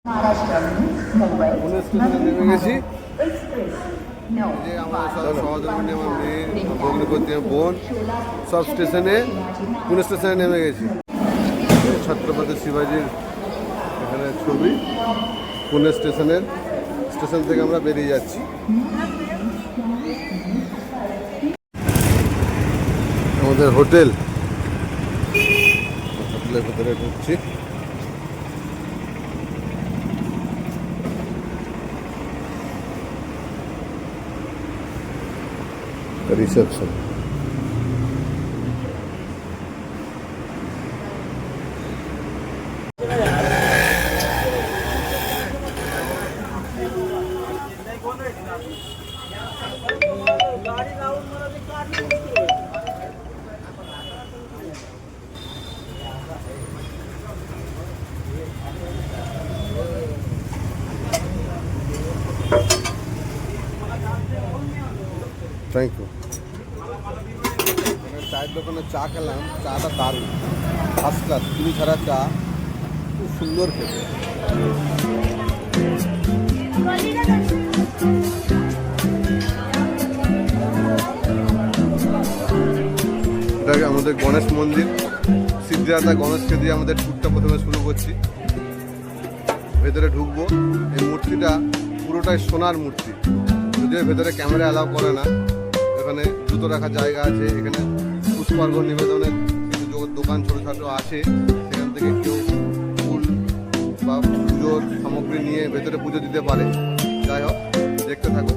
পুনে স্টেশনে নেমে গেছি। যে আমার সব সহধর্মিনী, আমার মেয়ে, ভগ্নিপতি, বোন সব স্টেশনে, পুনে স্টেশনে নেমে গেছি। ছত্রপতি শিবাজির এখানে ছবি। পুনে স্টেশন থেকে আমরা বেরিয়ে যাচ্ছি। আমাদের হোটেলের ভেতরে ঢুকছি। রিসেপশন। Thank you. চায়ের দোকানে চা খেলাম, চাটা দারুণ, ফার্স্ট ক্লাস, চিনি ছাড়া চা, খুব সুন্দর খেতে। এটা আমাদের গণেশ মন্দির, সিদ্ধিদাতা গণেশকে দিয়ে আমাদের ট্যুরটা প্রথমে শুরু করছি। ভেতরে ঢুকবো। এই মূর্তিটা পুরোটাই সোনার মূর্তি, যদিও ভেতরে ক্যামেরা অ্যালাউ করে না। এখানে জুতো রাখার জায়গা আছে, এখানে পুষ্পার্ঘ নিবেদনের কিছু দোকান ছোটোখাটো আছে, সেখান থেকে কেউ ফুল বা পুজোর সামগ্রী নিয়ে ভেতরে পুজো দিতে পারে। যাই হোক, দেখতে থাকো।